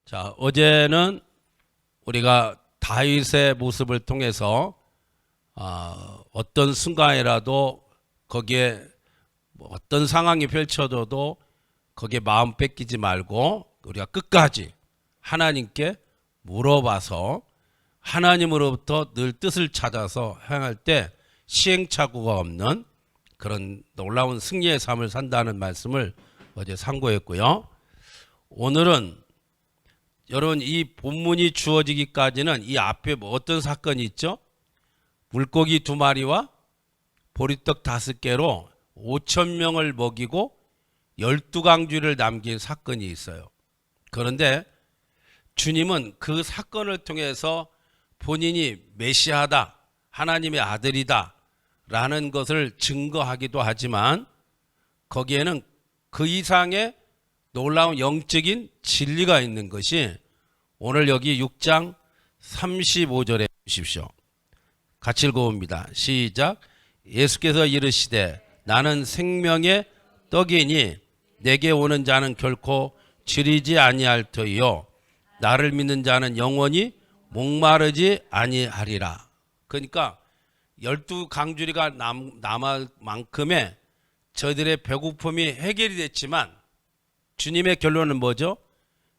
자, 어제는 우리가 다윗의 모습을 통해서 어떤 순간이라도 거기에 어떤 상황이 펼쳐져도 거기에 마음 뺏기지 말고 우리가 끝까지 하나님께 물어봐서 하나님으로부터 늘 뜻을 찾아서 행할 때 시행착오가 없는 그런 놀라운 승리의 삶을 산다는 말씀을 어제 상고했고요. 오늘은 여러분 이 본문이 주어지기까지는 이 앞에 어떤 사건이 있죠? 물고기 2마리와 보리떡 5개로 5,000명을 먹이고 12강쥐를 남긴 사건이 있어요. 그런데 주님은 그 사건을 통해서 본인이 메시아다, 하나님의 아들이다 라는 것을 증거하기도 하지만 거기에는 그 이상의 놀라운 영적인 진리가 있는 것이 오늘 여기 6장 35절에 보십시오. 같이 읽어봅니다. 시작. 예수께서 이르시되 나는 생명의 떡이니 내게 오는 자는 결코 지리지 아니할 터이요 나를 믿는 자는 영원히 목마르지 아니하리라. 그러니까 12강주리가 남을 만큼의 저희들의 배고픔이 해결이 됐지만 주님의 결론은 뭐죠?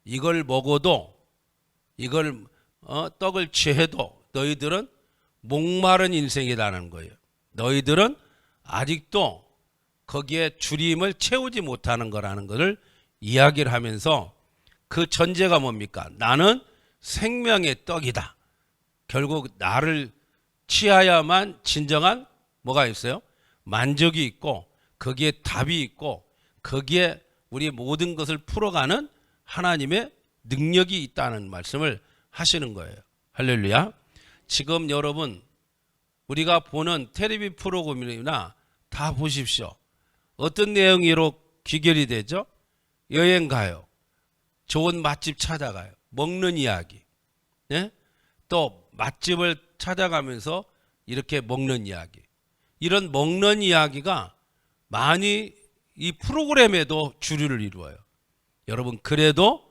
이걸 먹어도 이걸 떡을 취해도 너희들은 목마른 인생이라는 거예요. 너희들은 아직도 거기에 주림을 채우지 못하는 거라는 것을 이야기를 하면서 그 전제가 뭡니까? 나는 생명의 떡이다. 결국 나를 취하야만 진정한 뭐가 있어요? 만족이 있고 거기에 답이 있고 거기에 우리 모든 것을 풀어가는 하나님의 능력이 있다는 말씀을 하시는 거예요. 할렐루야. 지금 여러분 우리가 보는 텔레비 프로그램이나 다 보십시오. 어떤 내용으로 귀결이 되죠? 여행 가요. 좋은 맛집 찾아가요. 먹는 이야기. 네? 또 맛집을 찾아가면서 이렇게 먹는 이야기. 이런 먹는 이야기가 많이 이 프로그램에도 주류를 이루어요. 여러분 그래도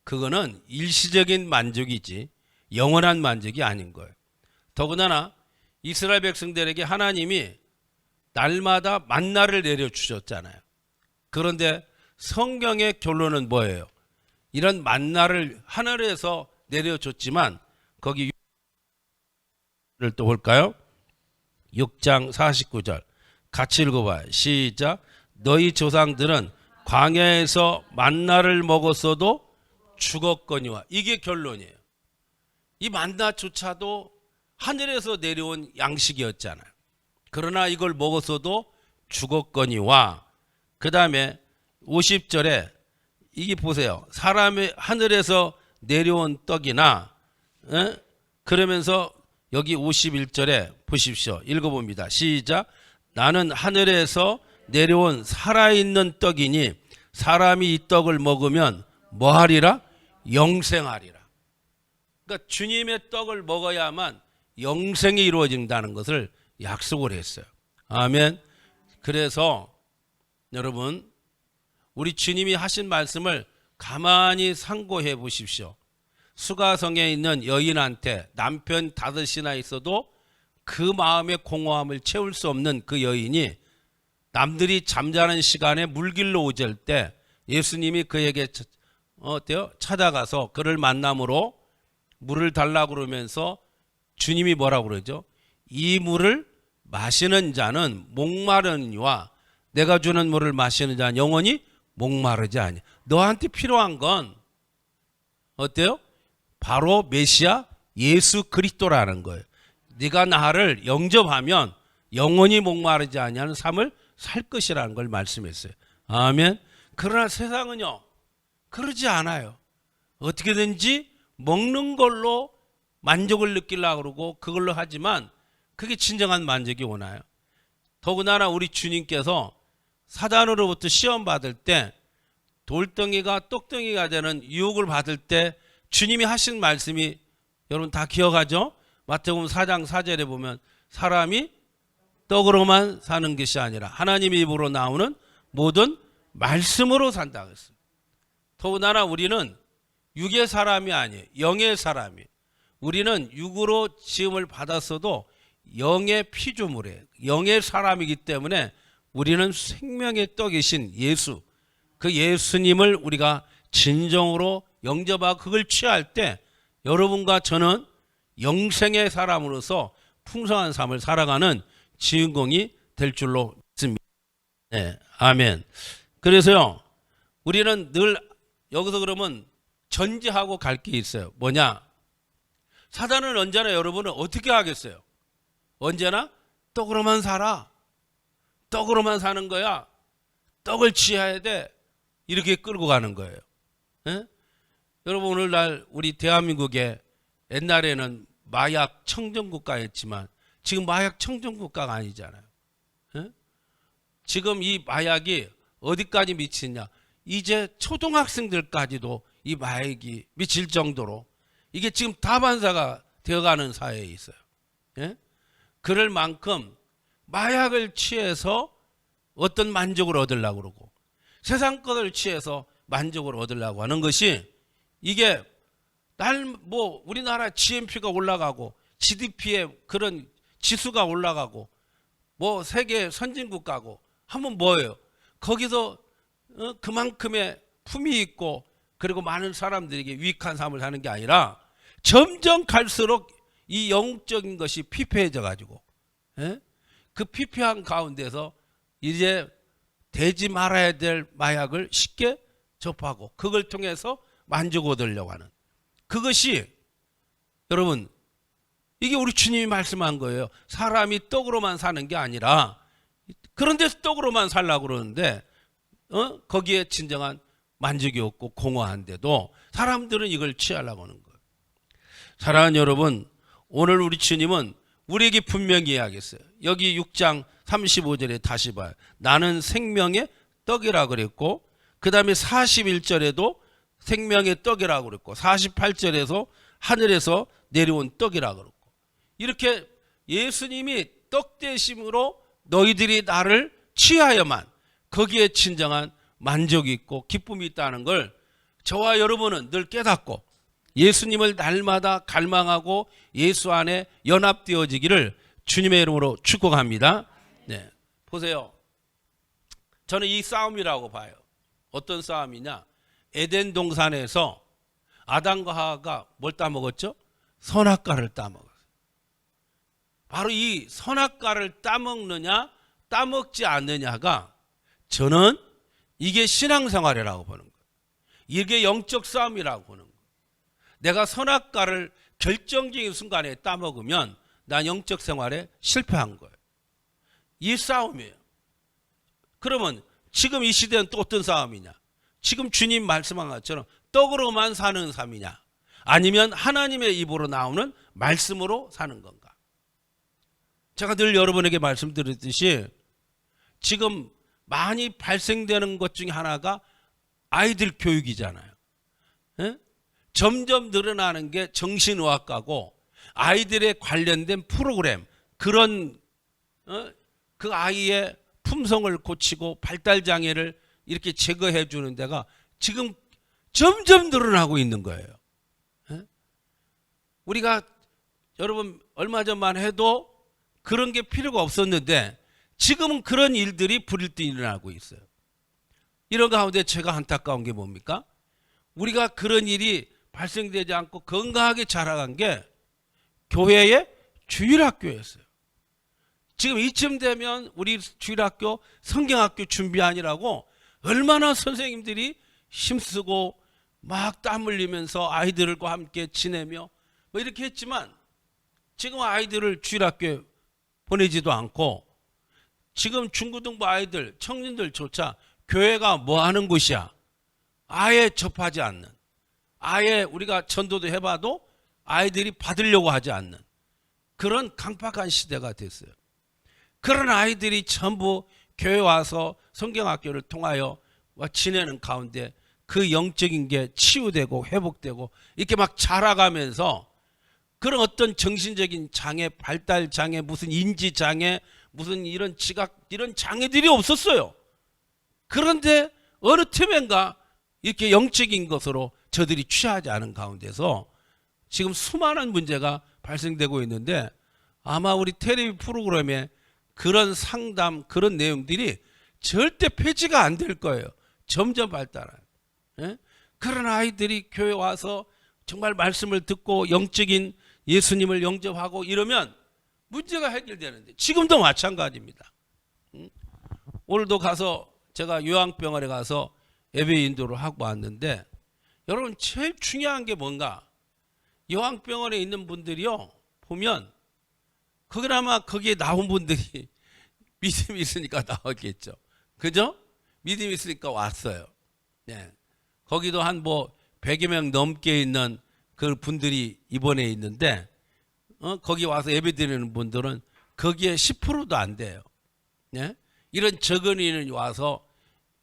그거는 일시적인 만족이지 영원한 만족이 아닌 거예요. 더군다나 이스라엘 백성들에게 하나님이 날마다 만나를 내려주셨잖아요. 그런데 성경의 결론은 뭐예요? 이런 만나를 하늘에서 내려줬지만 거기 또 볼까요? 6장 49절 같이 읽어봐요. 시작. 너희 조상들은 광야에서 만나를 먹었어도 죽었거니와. 이게 결론이에요. 이 만나조차도 하늘에서 내려온 양식이었잖아요. 그러나 이걸 먹었어도 죽었거니와. 그 다음에 50절에 이게 보세요. 사람의 하늘에서 내려온 떡이나 그러면서 여기 51절에 보십시오. 읽어봅니다. 시작. 나는 하늘에서 내려온 살아있는 떡이니 사람이 이 떡을 먹으면 뭐하리라? 영생하리라. 그러니까 주님의 떡을 먹어야만 영생이 이루어진다는 것을 약속을 했어요. 아멘. 그래서 여러분 우리 주님이 하신 말씀을 가만히 상고해 보십시오. 수가성에 있는 여인한테 남편 5이나 있어도 그 마음의 공허함을 채울 수 없는 그 여인이 남들이 잠자는 시간에 물길로 오질 때 예수님이 그에게 찾아가서 그를 만남으로 물을 달라고 그러면서 주님이 뭐라고 그러죠? 이 물을 마시는 자는 목마르니와 내가 주는 물을 마시는 자는 영원히 목마르지 아니. 너한테 필요한 건 어때요? 바로 메시아 예수 그리스도라는 거예요. 네가 나를 영접하면 영원히 목마르지 아니하는 삶을 살 것이라는 걸 말씀했어요. 아멘. 그러나 세상은요 그러지 않아요. 어떻게든지 먹는 걸로 만족을 느끼려고 그러고 그걸로 하지만 그게 진정한 만족이 오나요? 더군다나 우리 주님께서 사단으로부터 시험 받을 때 돌덩이가 똑덩이가 되는 유혹을 받을 때 주님이 하신 말씀이 여러분 다 기억하죠? 마태복음 4장 4절에 보면 사람이 떡으로만 사는 것이 아니라 하나님의 입으로 나오는 모든 말씀으로 산다고 했어요. 더군다나 우리는 육의 사람이 아니에요. 영의 사람이. 우리는 육으로 지음을 받았어도 영의 피조물이에요. 영의 사람이기 때문에 우리는 생명의 떡이신 예수, 그 예수님을 우리가 진정으로 영접하고 그걸 취할 때 여러분과 저는 영생의 사람으로서 풍성한 삶을 살아가는 주인공이 될 줄로 믿습니다. 네, 아멘. 그래서요, 우리는 늘 여기서 그러면 전제하고 갈 게 있어요. 뭐냐? 사단은 언제나 여러분은 어떻게 하겠어요? 언제나 떡으로만 살아. 떡으로만 사는 거야. 떡을 취해야 돼. 이렇게 끌고 가는 거예요. 예? 여러분 오늘날 우리 대한민국에 옛날에는 마약 청정국가였지만 지금 마약 청정국가가 아니잖아요. 예? 지금 이 마약이 어디까지 미치냐? 이제 초등학생들까지도 이 마약이 미칠 정도로 이게 지금 다반사가 되어가는 사회에 있어요. 예? 그럴 만큼 마약을 취해서 어떤 만족을 얻으려고 그러고 세상 것을 취해서 만족을 얻으려고 하는 것이 이게 우리나라 GNP가 올라가고 GDP의 그런 지수가 올라가고 세계 선진국가고 하면 뭐예요? 거기서 그만큼의 품이 있고 그리고 많은 사람들에게 유익한 삶을 사는 게 아니라 점점 갈수록 이 영적인 것이 피폐해져 가지고 그 피폐한 가운데서 이제 되지 말아야 될 마약을 쉽게 접하고 그걸 통해서 만족 얻으려고 하는 그것이 여러분 이게 우리 주님이 말씀한 거예요. 사람이 떡으로만 사는 게 아니라 그런 데서 떡으로만 살려고 그러는데 거기에 진정한 만족이 없고 공허한데도 사람들은 이걸 취하려고 하는 거예요. 사랑하는 여러분, 오늘 우리 주님은 우리에게 분명히 이야기했어요. 여기 6장 35절에 다시 봐요. 나는 생명의 떡이라 그랬고 그 다음에 41절에도 생명의 떡이라고 그랬고 48절에서 하늘에서 내려온 떡이라고 그랬고 이렇게 예수님이 떡 되심으로 너희들이 나를 취하여만 거기에 진정한 만족이 있고 기쁨이 있다는 걸 저와 여러분은 늘 깨닫고 예수님을 날마다 갈망하고 예수 안에 연합되어지기를 주님의 이름으로 축복합니다. 네, 보세요. 저는 이 싸움이라고 봐요. 어떤 싸움이냐? 에덴 동산에서 아담과 하와가 뭘 따먹었죠? 선악과를 따먹었어요. 바로 이 선악과를 따먹느냐 따먹지 않느냐가 저는 이게 신앙생활이라고 보는 거예요. 이게 영적 싸움이라고 보는 거예요. 내가 선악과를 결정적인 순간에 따먹으면 난 영적 생활에 실패한 거예요. 이 싸움이에요. 그러면 지금 이 시대는 또 어떤 싸움이냐? 지금 주님 말씀한 것처럼 떡으로만 사는 삶이냐? 아니면 하나님의 입으로 나오는 말씀으로 사는 건가? 제가 늘 여러분에게 말씀드렸듯이 지금 많이 발생되는 것 중에 하나가 아이들 교육이잖아요. 에? 점점 늘어나는 게 정신의학과고 아이들에 관련된 프로그램 그런 그 아이의 품성을 고치고 발달장애를 이렇게 제거해 주는 데가 지금 점점 늘어나고 있는 거예요. 우리가 여러분 얼마 전만 해도 그런 게 필요가 없었는데 지금은 그런 일들이 불일듯 일어나고 있어요. 이런 가운데 제가 안타까운 게 뭡니까? 우리가 그런 일이 발생되지 않고 건강하게 자라간 게 교회의 주일학교였어요. 지금 이쯤 되면 우리 주일학교 성경학교 준비하느라고 얼마나 선생님들이 힘쓰고 막 땀 흘리면서 아이들과 함께 지내며 이렇게 했지만 지금 아이들을 주일학교에 보내지도 않고 지금 중고등부 아이들 청년들조차 교회가 뭐 하는 곳이야 아예 접하지 않는 아예 우리가 전도도 해봐도 아이들이 받으려고 하지 않는 그런 강팍한 시대가 됐어요. 그런 아이들이 전부 교회 와서 성경학교를 통하여 지내는 가운데 그 영적인 게 치유되고 회복되고 이렇게 막 자라가면서 그런 어떤 정신적인 장애, 발달 장애, 무슨 인지 장애, 무슨 이런 지각 이런 장애들이 없었어요. 그런데 어느 틈엔가 이렇게 영적인 것으로 저들이 취하지 않은 가운데서 지금 수많은 문제가 발생되고 있는데 아마 우리 텔레비전 프로그램에 그런 상담 그런 내용들이 절대 폐지가 안 될 거예요. 점점 발달해요. 예? 그런 아이들이 교회 와서 정말 말씀을 듣고 영적인 예수님을 영접하고 이러면 문제가 해결되는데 지금도 마찬가지입니다. 오늘도 가서 제가 요양병원에 가서 예배 인도를 하고 왔는데 여러분 제일 중요한 게 뭔가 요양병원에 있는 분들이요 보면 그나마 거기에 나온 분들이 믿음이 있으니까 나왔겠죠. 그죠? 믿음이 있으니까 왔어요. 네. 거기도 한 뭐 100여 명 넘게 있는 그 분들이 입원해 있는데 거기 와서 예배 드리는 분들은 거기에 10%도 안 돼요. 네? 이런 적은 인원이 와서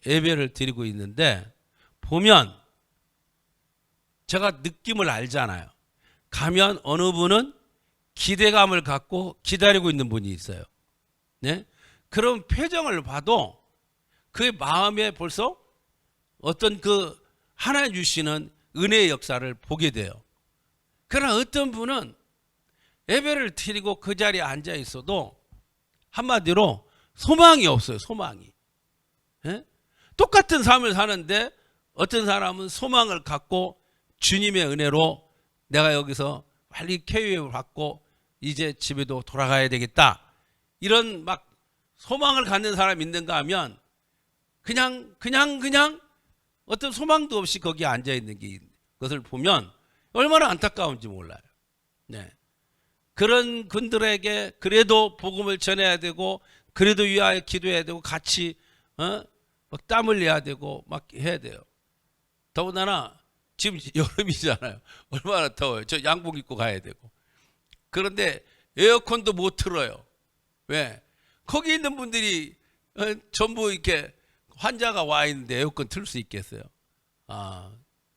예배를 드리고 있는데 보면 제가 느낌을 알잖아요. 가면 어느 분은 기대감을 갖고 기다리고 있는 분이 있어요. 네? 그런 표정을 봐도 그의 마음에 벌써 어떤 그 하나님 주시는 은혜의 역사를 보게 돼요. 그러나 어떤 분은 예배를 드리고 그 자리에 앉아 있어도 한마디로 소망이 없어요. 소망이. 예? 똑같은 삶을 사는데 어떤 사람은 소망을 갖고 주님의 은혜로 내가 여기서 빨리 쾌유를 받고 이제 집에도 돌아가야 되겠다. 이런 막 소망을 갖는 사람이 있는가 하면 그냥 어떤 소망도 없이 거기에 앉아 있는 것을 보면 얼마나 안타까운지 몰라요. 네. 그런 분들에게 그래도 복음을 전해야 되고 그래도 위하여 기도해야 되고 같이 막 땀 흘려야 되고 막 해야 돼요. 더군다나 지금 여름이잖아요. 얼마나 더워요. 저 양복 입고 가야 되고. 그런데 에어컨도 못 틀어요. 왜? 거기 있는 분들이 전부 이렇게 환자가 와 있는데 에어컨 틀 수 있겠어요?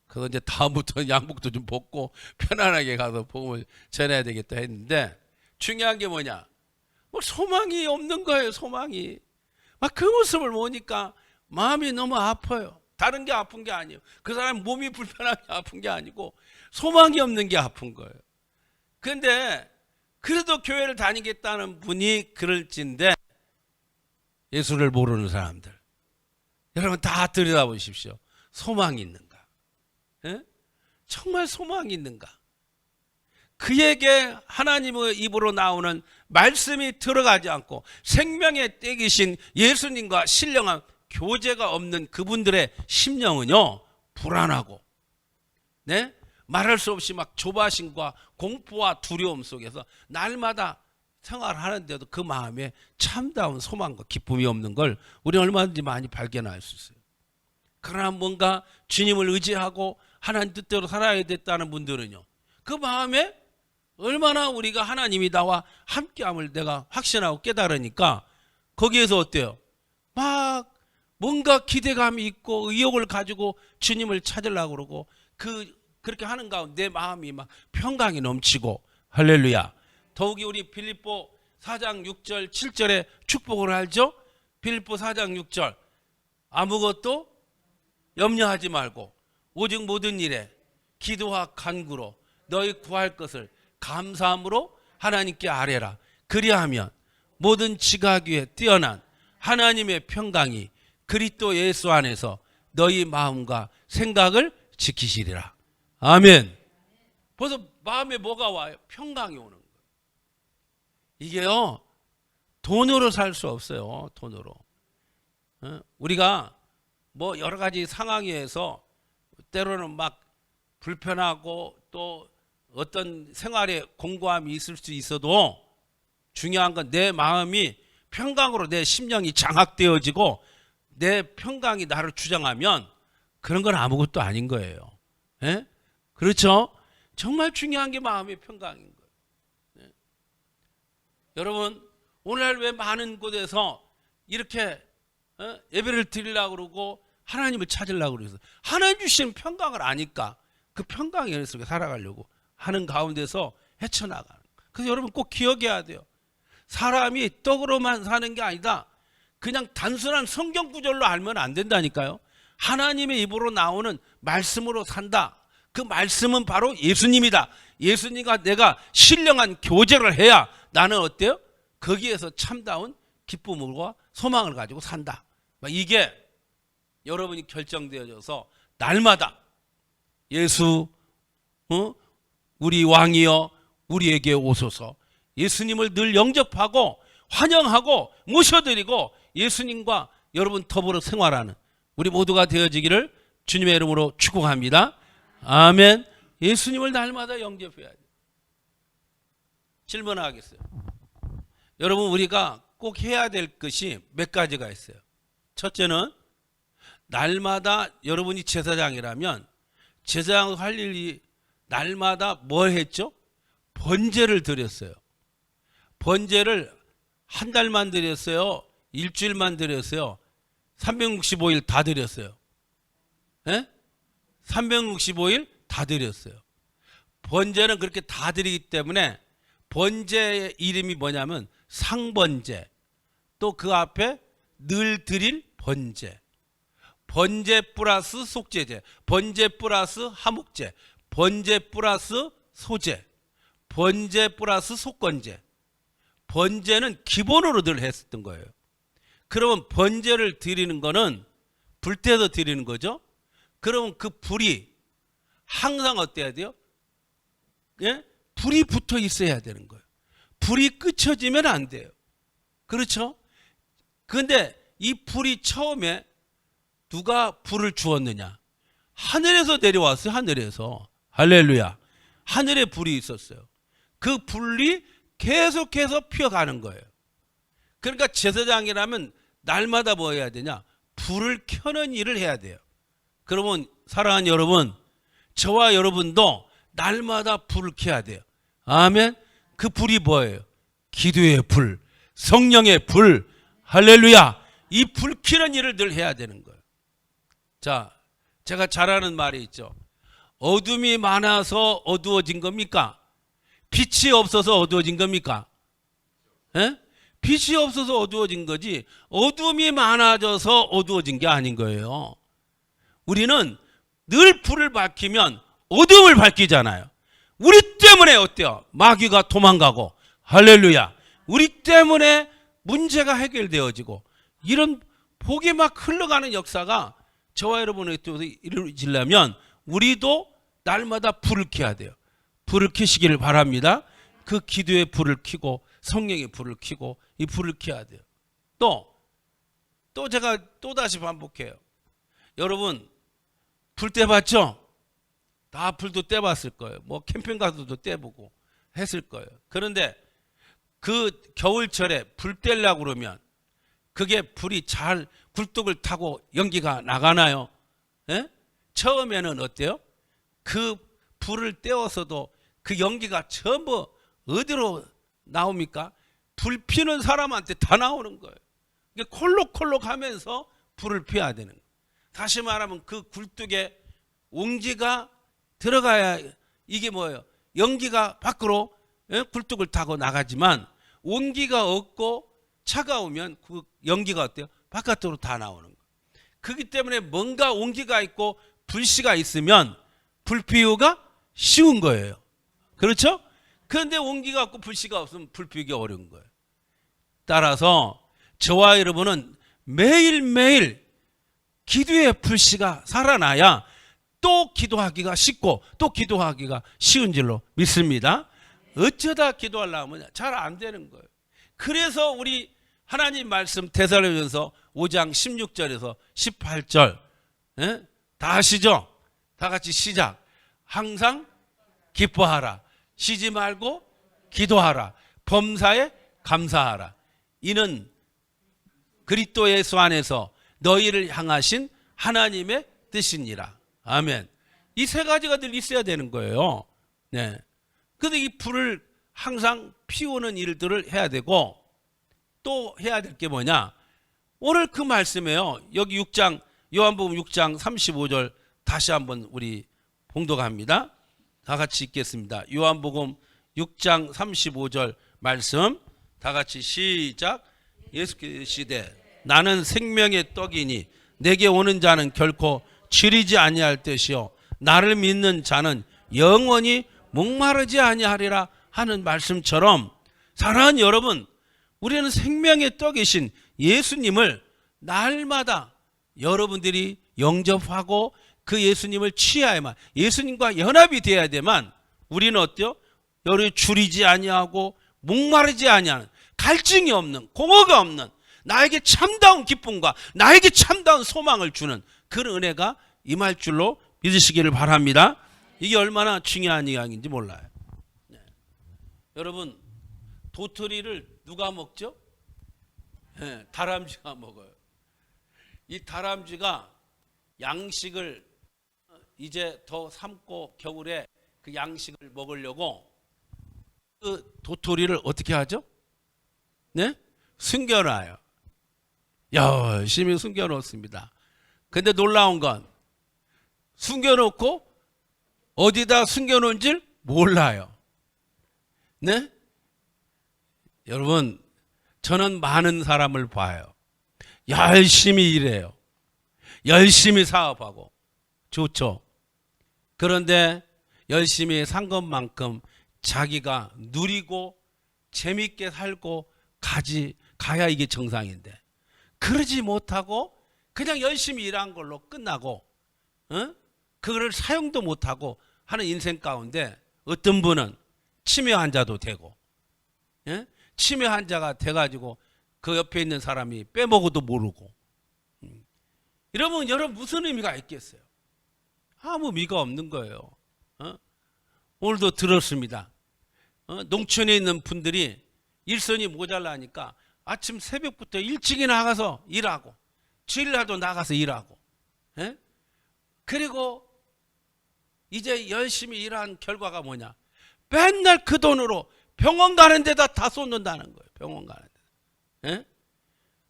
그거 이제 다음부터는 양복도 좀 벗고 편안하게 가서 복음을 전해야 되겠다 했는데 중요한 게 뭐냐? 뭐 소망이 없는 거예요. 소망이. 막 그 모습을 보니까 마음이 너무 아파요. 다른 게 아픈 게 아니에요. 그 사람 몸이 불편한 게 아픈 게 아니고 소망이 없는 게 아픈 거예요. 그런데 그래도 교회를 다니겠다는 분이 그럴진데 예수를 모르는 사람들 여러분 다 들여다보십시오. 소망이 있는가? 예? 정말 소망이 있는가? 그에게 하나님의 입으로 나오는 말씀이 들어가지 않고 생명의 떼기신 예수님과 신령한 교제가 없는 그분들의 심령은요 불안하고 네? 말할 수 없이 막 조바심과 공포와 두려움 속에서 날마다 생활하는데도 그 마음에 참다운 소망과 기쁨이 없는 걸 우리는 얼마든지 많이 발견할 수 있어요. 그러나 뭔가 주님을 의지하고 하나님 뜻대로 살아야 됐다는 분들은요 그 마음에 얼마나 우리가 하나님이 나와 함께함을 내가 확신하고 깨달으니까 거기에서 어때요? 막 뭔가 기대감이 있고 의욕을 가지고 주님을 찾으려고 그러고 그렇게 하는 가운데 내 마음이 막 평강이 넘치고 할렐루야. 더욱이 우리 빌립보 4장 6절 7절에 축복을 알죠? 빌립보 4장 6절 아무것도 염려하지 말고 오직 모든 일에 기도와 간구로 너희 구할 것을 감사함으로 하나님께 아뢰라. 그리하면 모든 지각 위에 뛰어난 하나님의 평강이 그리스도 예수 안에서 너희 마음과 생각을 지키시리라. 아멘. 벌써 마음에 뭐가 와요? 평강이 오는 거예요. 이게요 돈으로 살 수 없어요. 돈으로. 우리가 뭐 여러 가지 상황에서 때로는 막 불편하고 또 어떤 생활에 공고함이 있을 수 있어도 중요한 건 내 마음이 평강으로 내 심령이 장악되어지고 내 평강이 나를 주장하면 그런 건 아무것도 아닌 거예요. 예? 그렇죠? 정말 중요한 게 마음의 평강인 거예요. 예? 여러분 오늘날 왜 많은 곳에서 이렇게 예배를 드리려고 그러고 하나님을 찾으려고 그래서 하나님 주시는 평강을 아니까 그 평강의 속에 살아가려고 하는 가운데서 헤쳐나가는 거예요. 그래서 여러분 꼭 기억해야 돼요. 사람이 떡으로만 사는 게 아니다. 그냥 단순한 성경 구절로 알면 안 된다니까요. 하나님의 입으로 나오는 말씀으로 산다. 그 말씀은 바로 예수님이다. 예수님과 내가 신령한 교제를 해야 나는 어때요? 거기에서 참다운 기쁨과 소망을 가지고 산다. 이게 여러분이 결정되어져서 날마다 예수 우리 왕이여 우리에게 오소서, 예수님을 늘 영접하고 환영하고 모셔드리고 예수님과 여러분 더불어 생활하는 우리 모두가 되어지기를 주님의 이름으로 축복합니다. 아멘. 예수님을 날마다 영접해야 돼요. 질문하겠어요. 여러분, 우리가 꼭 해야 될 것이 몇 가지가 있어요. 첫째는 날마다 여러분이 제사장이라면 제사장 할 일이 날마다 뭘 했죠? 번제를 드렸어요. 번제를 한 달만 드렸어요? 일주일만 드렸어요? 365일 다 드렸어요. 예? 365일 다 드렸어요. 번제는 그렇게 다 드리기 때문에 번제의 이름이 뭐냐면 상번제, 또 그 앞에 늘 드릴 번제, 번제 플러스 속죄제, 번제 플러스 하목제, 번제 플러스 소제, 번제 플러스 속건제. 번제는 기본으로 늘 했었던 거예요. 그러면 번제를 드리는 거는 불때도 드리는 거죠. 그러면 그 불이 항상 어때야 돼요? 예? 불이 붙어 있어야 되는 거예요. 불이 끄쳐지면 안 돼요. 그렇죠? 그런데 이 불이 처음에 누가 불을 주었느냐? 하늘에서 내려왔어요. 하늘에서. 할렐루야. 하늘에 불이 있었어요. 그 불이 계속해서 피어가는 거예요. 그러니까 제사장이라면 날마다 뭐 해야 되냐? 불을 켜는 일을 해야 돼요. 그러면 사랑하는 여러분, 저와 여러분도 날마다 불을 켜야 돼요. 아멘. 그 불이 뭐예요? 기도의 불, 성령의 불. 할렐루야. 이 불 켜는 일을 늘 해야 되는 거예요. 자, 제가 잘 아는 말이 있죠. 어둠이 많아서 어두워진 겁니까? 빛이 없어서 어두워진 겁니까? 예? 빛이 없어서 어두워진 거지 어둠이 많아져서 어두워진 게 아닌 거예요. 우리는 늘 불을 밝히면 어둠을 밝히잖아요. 우리 때문에 어때요? 마귀가 도망가고, 할렐루야. 우리 때문에 문제가 해결되어지고, 이런 복이 막 흘러가는 역사가 저와 여러분의 쪽에서 이루어지려면 우리도 날마다 불을 켜야 돼요. 불을 켜시기를 바랍니다. 그 기도의 불을 켜고 성령의 불을 켜고 이 불을 켜야 돼요. 또 제가 또다시 반복해요. 여러분, 불 떼봤죠? 다 불도 떼봤을 거예요. 뭐 캠핑 가서도 떼보고 했을 거예요. 그런데 그 겨울철에 불 떼려고 그러면 그게 불이 잘 굴뚝을 타고 연기가 나가나요? 예? 처음에는 어때요? 그 불을 떼어서도 그 연기가 전부 어디로 나옵니까? 불 피는 사람한테 다 나오는 거예요. 이게 콜록콜록 하면서 불을 피워야 되는 거예요. 다시 말하면 그 굴뚝에 온기가 들어가야 이게 뭐예요? 연기가 밖으로 굴뚝을 타고 나가지만 온기가 없고 차가우면 그 연기가 어때요? 바깥으로 다 나오는 거예요. 그렇기 때문에 뭔가 온기가 있고 불씨가 있으면 불 피우기가 쉬운 거예요. 그렇죠? 그런데 온기가 없고 불씨가 없으면 불 피우기 어려운 거예요. 따라서 저와 여러분은 매일매일 기도의 불씨가 살아나야 또 기도하기가 쉽고 또 기도하기가 쉬운 줄로 믿습니다. 어쩌다 기도하려면 잘 안 되는 거예요. 그래서 우리 하나님 말씀 데살로니가서 5장 16절에서 18절 다 아시죠? 다 같이 시작. 항상 기뻐하라. 쉬지 말고 기도하라. 범사에 감사하라. 이는 그리스도 예수 안에서 너희를 향하신 하나님의 뜻이니라. 아멘. 이 세 가지가 늘 있어야 되는 거예요. 네. 근데 이 불을 항상 피우는 일들을 해야 되고 또 해야 될 게 뭐냐? 오늘 그 말씀이에요. 여기 6장 요한복음 6장 35절 다시 한번 우리 봉독합니다. 다 같이 읽겠습니다. 요한복음 6장 35절 말씀 다 같이 시작. 예수께서 시되 나는 생명의 떡이니 내게 오는 자는 결코 치리지 아니할 것이요 나를 믿는 자는 영원히 목마르지 아니하리라 하는 말씀처럼, 사랑하는 여러분, 우리는 생명의 떡이신 예수님을 날마다 여러분들이 영접하고 그 예수님을 취해야만, 예수님과 연합이 되어야 되만, 우리는 어때요? 여러 줄이지 아니하고 목마르지 아니하는, 갈증이 없는, 공허가 없는, 나에게 참다운 기쁨과 나에게 참다운 소망을 주는 그런 은혜가 임할 줄로 믿으시기를 바랍니다. 이게 얼마나 중요한 이야기인지 몰라요. 네. 여러분, 도토리를 누가 먹죠? 네, 다람쥐가 먹어요. 이 다람쥐가 양식을 이제 더 삶고 겨울에 그 양식을 먹으려고 그 도토리를 어떻게 하죠? 네? 숨겨놔요. 열심히 숨겨놓습니다. 근데 놀라운 건 숨겨놓고 어디다 숨겨놓은 줄 몰라요. 네? 여러분, 저는 많은 사람을 봐요. 열심히 일해요. 열심히 사업하고. 좋죠. 그런데 열심히 산 것만큼 자기가 누리고 재밌게 살고 가야 이게 정상인데, 그러지 못하고 그냥 열심히 일한 걸로 끝나고, 그거를 사용도 못하고 하는 인생 가운데 어떤 분은 치매 환자도 되고, 치매 환자가 돼가지고 그 옆에 있는 사람이 빼먹어도 모르고. 여러분 무슨 의미가 있겠어요? 아무 의미가 없는 거예요. 오늘도 들었습니다. 농촌에 있는 분들이 일손이 모자라니까 아침 새벽부터 일찍이 나가서 일하고, 주일날도 나가서 일하고, 그리고 이제 열심히 일한 결과가 뭐냐? 맨날 그 돈으로 병원 가는 데다 다 쏟는다는 거예요. 병원 가는 데.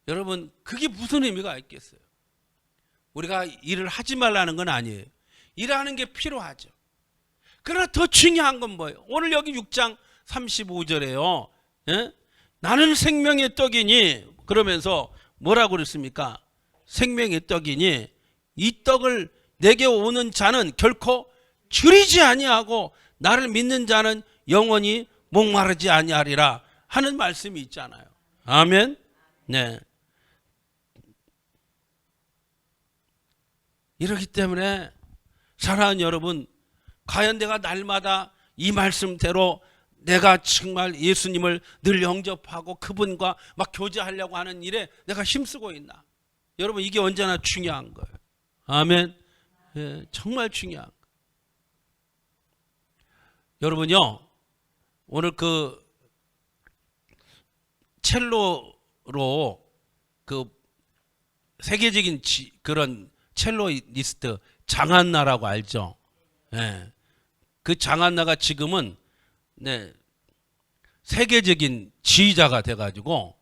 여러분, 그게 무슨 의미가 있겠어요? 우리가 일을 하지 말라는 건 아니에요. 일하는 게 필요하죠. 그러나 더 중요한 건 뭐예요? 오늘 여기 6장 35절에요. 나는 생명의 떡이니, 그러면서 뭐라고 그랬습니까? 생명의 떡이니 이 떡을 내게 오는 자는 결코 줄이지 아니하고 나를 믿는 자는 영원히 목마르지 아니하리라 하는 말씀이 있잖아요. 아멘. 네. 이렇기 때문에 사랑하는 여러분, 과연 내가 날마다 이 말씀대로 내가 정말 예수님을 늘 영접하고 그분과 막 교제하려고 하는 일에 내가 힘쓰고 있나? 여러분, 이게 언제나 중요한 거예요. 아멘. 예, 정말 중요한 거예요. 여러분요, 오늘 그 첼로로 그 세계적인 그런 첼로리스트 장한나라고 알죠? 예. 그 장한나가 지금은 세계적인 지휘자가 돼가지고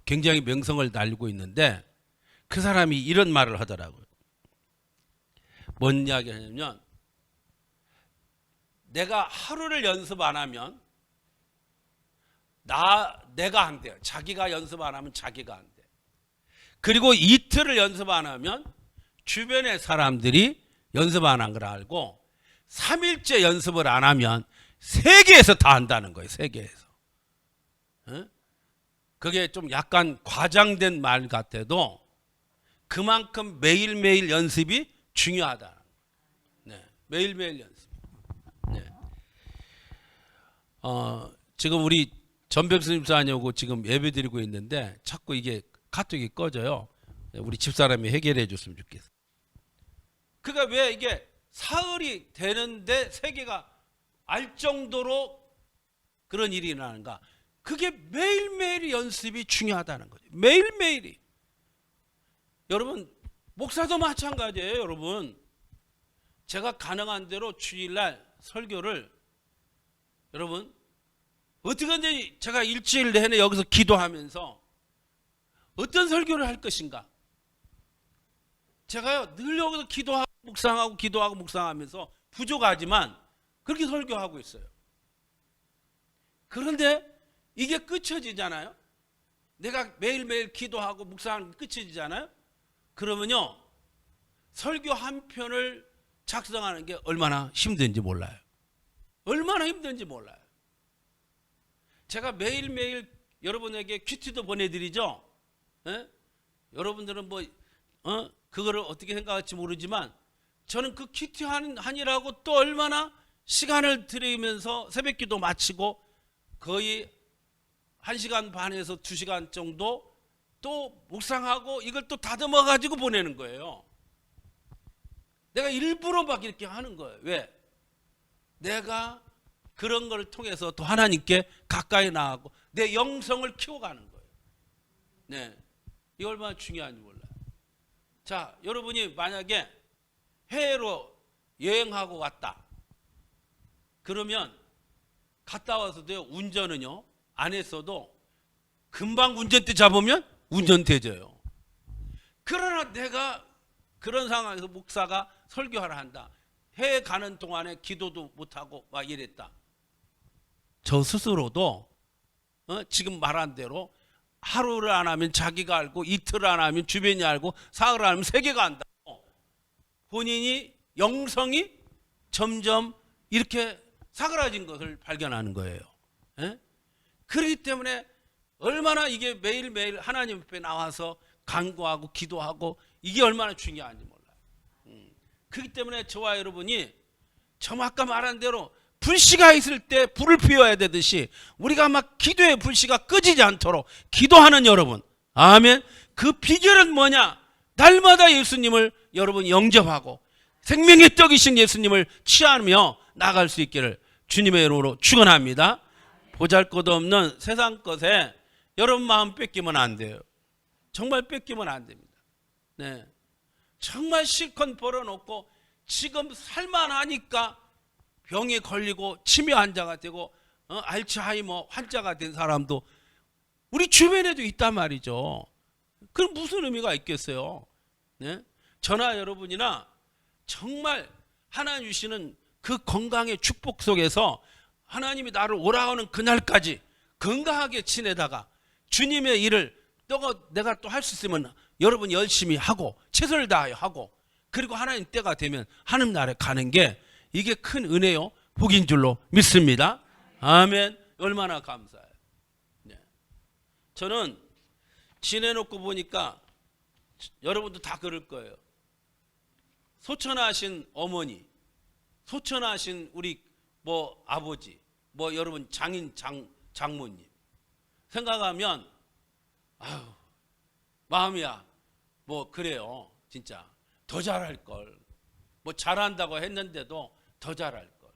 굉장히 명성을 날리고 있는데, 그 사람이 이런 말을 하더라고요. 뭔 이야기를 하냐면, 내가 하루를 연습 안 하면 내가 안 돼요. 자기가 연습 안 하면 자기가 안 돼. 그리고 이틀을 연습 안 하면 주변의 사람들이 연습 안 한 걸 알고 3일째 연습을 안 하면 세계에서 다 한다는 거예요. 세계에서. 그게 좀 약간 과장된 말 같아도 그만큼 매일매일 연습이 중요하다. 네, 매일매일 연습. 네. 지금 우리 전백스님사님하고 지금 예배 드리고 있는데 자꾸 이게 카톡이 꺼져요. 우리 집사람이 해결해 줬으면 좋겠어요. 그러니까 왜 이게 사흘이 되는데 세계가 알 정도로 그런 일이 일어나는가? 그게 매일매일 연습이 중요하다는 거죠. 매일매일이. 여러분, 목사도 마찬가지예요. 여러분, 제가 가능한 대로 주일날 설교를, 여러분, 어떻게든지 제가 일주일 내내 여기서 기도하면서 어떤 설교를 할 것인가? 제가요 늘 여기서 기도하고 묵상하고 기도하고 묵상하면서 부족하지만 그렇게 설교하고 있어요. 그런데 이게 끝쳐지잖아요. 내가 매일매일 기도하고 묵상하는 게 끝쳐지잖아요. 그러면요 설교 한 편을 작성하는 게 얼마나 힘든지 몰라요. 얼마나 힘든지 몰라요. 제가 매일매일 여러분에게 큐티도 보내드리죠. 예? 여러분들은 뭐 그거를 어떻게 생각할지 모르지만 저는 그 큐티 하니라고 또 얼마나 시간을 들이면서 새벽기도 마치고 거의 1시간 반에서 2시간 정도 또 묵상하고 이걸 또 다듬어 가지고 보내는 거예요. 내가 일부러 막 이렇게 하는 거예요. 왜? 내가 그런 걸 통해서 또 하나님께 가까이 나가고 내 영성을 키워가는 거예요. 네, 이 얼마나 중요한지 몰라요. 자, 여러분이 만약에 해외로 여행하고 왔다. 그러면 갔다 와서도요, 운전은요, 안 했어도 금방 운전대 잡으면 운전대져요. 그러나 내가 그런 상황에서 목사가 설교하라 한다. 해외 가는 동안에 기도도 못하고 막 이랬다. 저 스스로도 지금 말한 대로 하루를 안 하면 자기가 알고 이틀을 안 하면 주변이 알고 사흘을 안 하면 세계가 안다고 본인이 영성이 점점 이렇게 사그라진 것을 발견하는 거예요. 예? 그렇기 때문에 얼마나 이게 매일매일 하나님 앞에 나와서 간구하고 기도하고 이게 얼마나 중요한지 몰라요. 그렇기 때문에 저와 여러분이 저 아까 말한 대로 불씨가 있을 때 불을 피워야 되듯이 우리가 막 기도의 불씨가 꺼지지 않도록 기도하는 여러분, 아멘. 그 비결은 뭐냐? 날마다 예수님을 여러분 영접하고 생명의 떡이신 예수님을 취하며 나갈 수 있기를 주님의 이름으로 축원합니다. 보잘것없는 세상 것에 여러분 마음 뺏기면 안 돼요. 정말 뺏기면 안 됩니다. 네, 정말 실컷 벌어놓고 지금 살만하니까 병에 걸리고 치매 환자가 되고 알츠하이머 환자가 된 사람도 우리 주변에도 있단 말이죠. 그럼 무슨 의미가 있겠어요? 네? 저나 여러분이나 정말 하나님 주시는 그 건강의 축복 속에서 하나님이 나를 오라오는 그날까지 건강하게 지내다가 주님의 일을 내가 또 할 수 있으면 여러분 열심히 하고 최선을 다하여 하고 그리고 하나님 때가 되면 하늘 나라에 가는 게 이게 큰 은혜요 복인 줄로 믿습니다. 아멘. 얼마나 감사해요. 네. 저는 지내놓고 보니까 여러분도 다 그럴 거예요. 소천하신 어머니, 소천하신 우리 뭐 아버지, 뭐 여러분 장모님 생각하면 아유 마음이야 뭐 그래요. 진짜 더 잘할 걸. 뭐 잘한다고 했는데도 더 잘할 걸.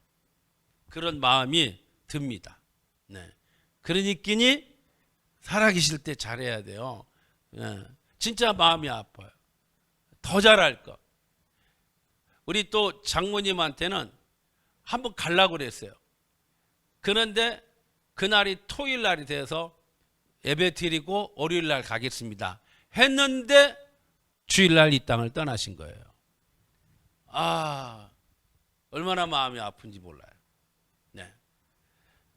그런 마음이 듭니다. 네. 그러니끼니 살아계실 때 잘해야 돼요. 네. 진짜 마음이 아파요. 더 잘할 것. 우리 또 장모님한테는 한번 가려고 그랬어요. 그런데 그날이 토요일 날이 돼서 예배 드리고 월요일 날 가겠습니다 했는데 주일 날 이 땅을 떠나신 거예요. 아, 얼마나 마음이 아픈지 몰라요. 네.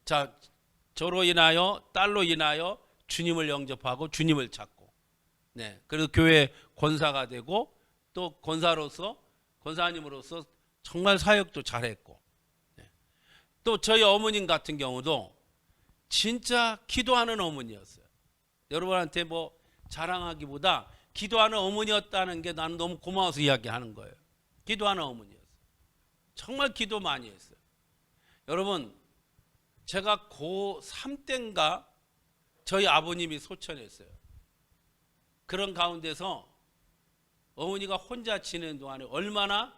자, 저로 인하여 딸로 인하여 주님을 영접하고 주님을 찾고, 네. 그래서 교회 권사가 되고 또 권사님으로서 정말 사역도 잘했고, 네. 또 저희 어머님 같은 경우도 진짜 기도하는 어머니였어요. 여러분한테 뭐 자랑하기보다 기도하는 어머니였다는 게 나는 너무 고마워서 이야기하는 거예요. 기도하는 어머니였어요. 정말 기도 많이 했어요. 여러분, 제가 고3 때인가 저희 아버님이 소천했어요. 그런 가운데서 어머니가 혼자 지내는 동안에 얼마나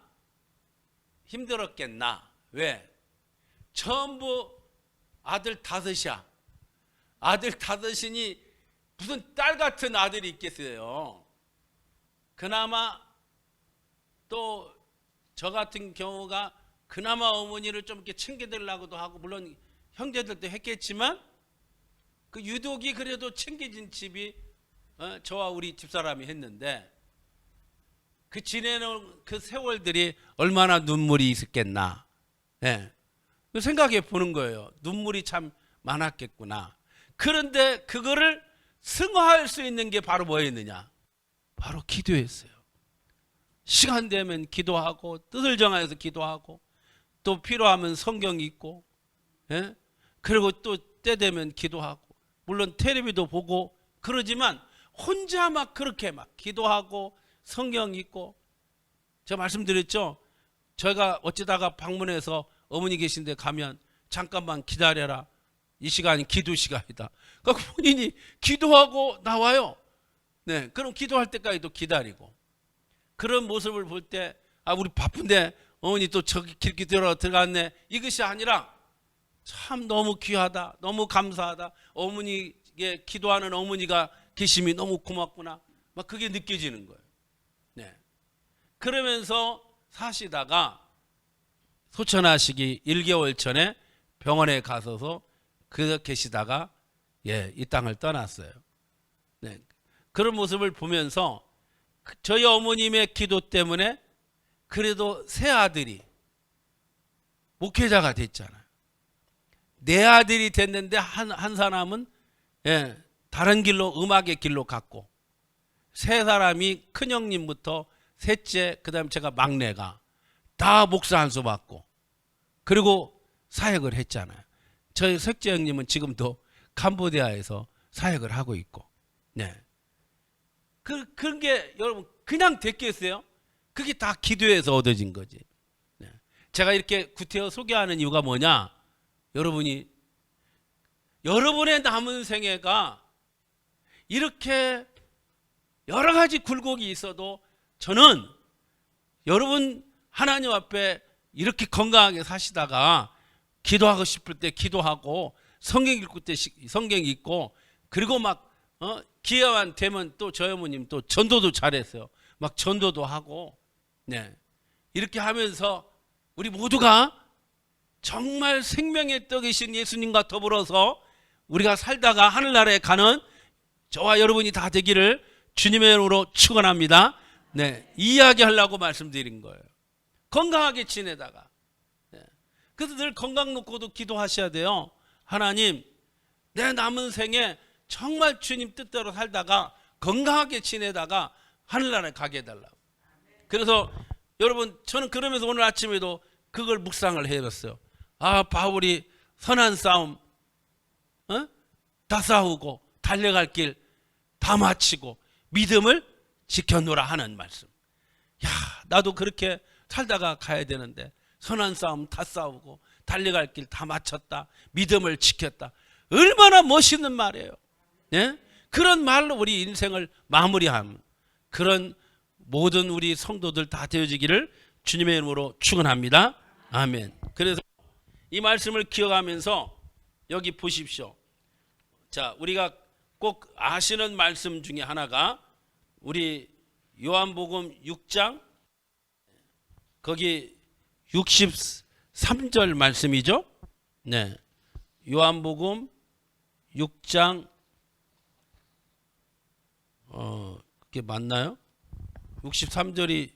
힘들었겠나. 왜? 전부 아들 5이야. 아들 5이니 무슨 딸 같은 아들이 있겠어요. 그나마 또 저 같은 경우가 그나마 어머니를 좀 이렇게 챙겨드리려고도 하고 물론 형제들도 했겠지만 그 유독이 그래도 챙겨진 집이 저와 우리 집사람이 했는데 그 지내는 그 세월들이 얼마나 눈물이 있었겠나. 네. 생각해 보는 거예요. 눈물이 참 많았겠구나. 그런데 그거를 승화할 수 있는 게 바로 뭐였느냐? 바로 기도였어요. 시간 되면 기도하고 뜻을 정하여서 기도하고 또 필요하면 성경 읽고, 예? 그리고 또 때 되면 기도하고, 물론 텔레비도 보고 그러지만 혼자 막 그렇게 막 기도하고 성경 읽고. 제가 말씀드렸죠. 저희가 어쩌다가 방문해서 어머니 계신데 가면 잠깐만 기다려라, 이 시간이 기도 시간이다. 그러니까 본인이 기도하고 나와요. 네, 그럼 기도할 때까지도 기다리고. 그런 모습을 볼 때, 아, 우리 바쁜데 어머니 또 저기 길게 들어갔네, 이것이 아니라 참 너무 귀하다, 너무 감사하다, 어머니에게 기도하는 어머니가 계심이 너무 고맙구나, 막 그게 느껴지는 거예요. 네. 그러면서 사시다가 소천하시기 1개월 전에 병원에 가서서 계시다가 이 땅을 떠났어요. 네. 그런 모습을 보면서 저희 어머님의 기도 때문에 그래도 새 아들이 목회자가 됐잖아요. 내 아들이 됐는데 한 사람은 다른 길로, 음악의 길로 갔고, 세 사람이 큰형님부터 셋째, 그 다음에 제가 막내가 다 목사 안수 받고, 그리고 사역을 했잖아요. 저희 석재 형님은 지금도 캄보디아에서 사역을 하고 있고. 네. 그런 게 여러분 그냥 됐겠어요? 그게 다 기도에서 얻어진 거지. 네. 제가 이렇게 구태여 소개하는 이유가 뭐냐? 여러분이 여러분의 남은 생애가 이렇게 여러 가지 굴곡이 있어도 저는 여러분 하나님 앞에 이렇게 건강하게 사시다가 기도하고 싶을 때 기도하고, 성경 읽을 때 성경 읽고, 그리고 막 기회만 되면 또 저희 어머님 또 전도도 잘했어요. 막 전도도 하고. 네. 이렇게 하면서 우리 모두가 정말 생명의 떡이신 예수님과 더불어서 우리가 살다가 하늘나라에 가는 저와 여러분이 다 되기를 주님의 이름으로 축원합니다. 네, 이야기하려고 말씀드린 거예요. 건강하게 지내다가. 네. 그래서 늘 건강 놓고도 기도하셔야 돼요. 하나님, 내 남은 생에 정말 주님 뜻대로 살다가 건강하게 지내다가 하늘나라에 가게 해달라고. 그래서 여러분, 저는 그러면서 오늘 아침에도 그걸 묵상을 해봤어요. 아, 바울이 선한 싸움 다 싸우고 달려갈 길 다 마치고 믿음을 지켜노라 하는 말씀. 야, 나도 그렇게 살다가 가야 되는데 선한 싸움 다 싸우고 달려갈 길 다 마쳤다, 믿음을 지켰다. 얼마나 멋있는 말이에요. 예? 그런 말로 우리 인생을 마무리함. 그런 모든 우리 성도들 다 되어지기를 주님의 이름으로 축원합니다. 아멘. 그래서 이 말씀을 기억하면서 여기 보십시오. 자, 우리가 꼭 아시는 말씀 중에 하나가 우리 요한복음 6장 거기 63절 말씀이죠. 네, 요한복음 6장 그게 맞나요? 63절이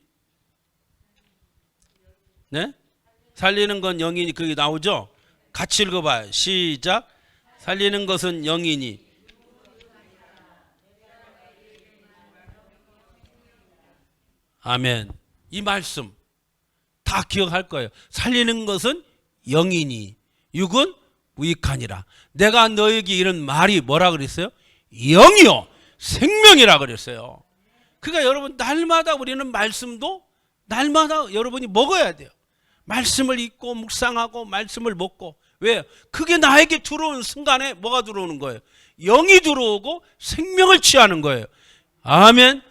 네? 살리는 건 영이니, 그게 나오죠? 같이 읽어봐요. 시작. 살리는 것은 영이니. 아멘. 이 말씀 다 기억할 거예요. 살리는 것은 영이니 육은 무익하니라. 내가 너에게 이런 말이 뭐라 그랬어요? 영이요 생명이라 그랬어요. 그러니까 여러분, 날마다 우리는 말씀도 날마다 여러분이 먹어야 돼요. 말씀을 읽고 묵상하고 말씀을 먹고. 왜? 그게 나에게 들어오는 순간에 뭐가 들어오는 거예요? 영이 들어오고 생명을 취하는 거예요. 아멘.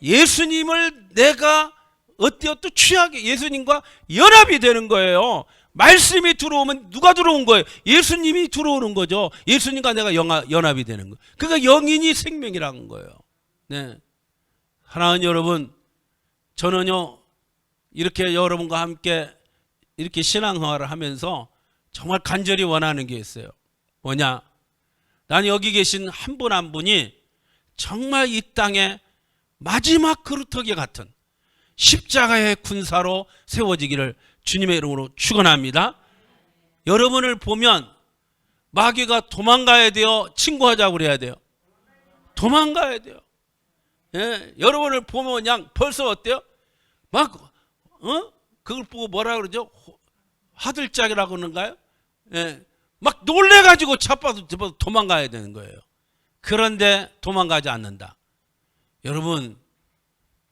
예수님을 내가 어떻게 취하게 예수님과 연합이 되는 거예요. 말씀이 들어오면 누가 들어온 거예요? 예수님이 들어오는 거죠. 예수님과 내가 연합이 되는 거예요. 그러니까 영이니 생명이라는 거예요. 네. 사랑하는 여러분, 저는요 이렇게 여러분과 함께 이렇게 신앙생활을 하면서 정말 간절히 원하는 게 있어요. 뭐냐? 난 여기 계신 한 분 한 분이 정말 이 땅에 마지막 그루터기 같은 십자가의 군사로 세워지기를 주님의 이름으로 축원합니다. 여러분을 보면 마귀가 도망가야 돼요? 친구하자고 그래야 돼요? 도망가야 돼요. 예, 여러분을 보면 그냥 벌써 어때요? 막 그걸 보고 뭐라 그러죠? 화들짝이라고 그러는가요? 예. 막 놀래가지고 차빠도 도망가야 되는 거예요. 그런데 도망가지 않는다. 여러분,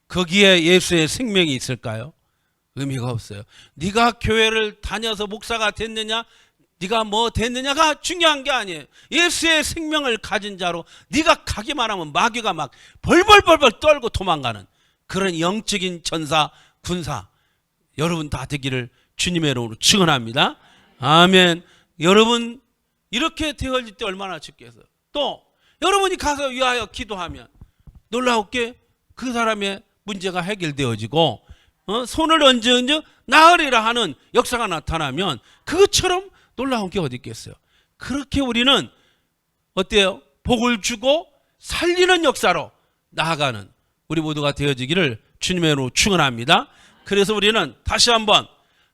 거기에 예수의 생명이 있을까요? 의미가 없어요. 네가 교회를 다녀서 목사가 됐느냐, 네가 뭐 됐느냐가 중요한 게 아니에요. 예수의 생명을 가진 자로 네가 가기만 하면 마귀가 막 벌벌벌벌 떨고 도망가는 그런 영적인 전사, 군사 여러분 다 되기를 주님의 이름으로 축원합니다. 아멘. 여러분 이렇게 되어질 때 얼마나 좋겠어요. 또 여러분이 가서 위하여 기도하면 놀라웠게 그 사람의 문제가 해결되어지고 손을 얹은 나으리라 하는 역사가 나타나면 그것처럼 놀라운 게 어디 있겠어요. 그렇게 우리는 어때요? 복을 주고 살리는 역사로 나아가는 우리 모두가 되어지기를 주님의 이름으로 축원합니다. 그래서 우리는 다시 한번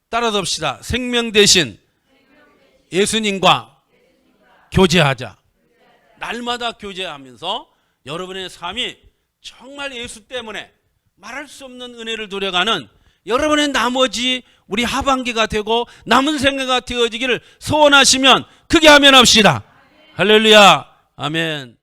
따라잡시다. 생명 대신 예수님과 교제하자. 날마다 교제하면서 여러분의 삶이 정말 예수 때문에 말할 수 없는 은혜를 누려가는 여러분의 나머지 우리 하반기가 되고 남은 생애가 되어지기를 소원하시면 크게 아멘 합시다. 할렐루야. 아멘.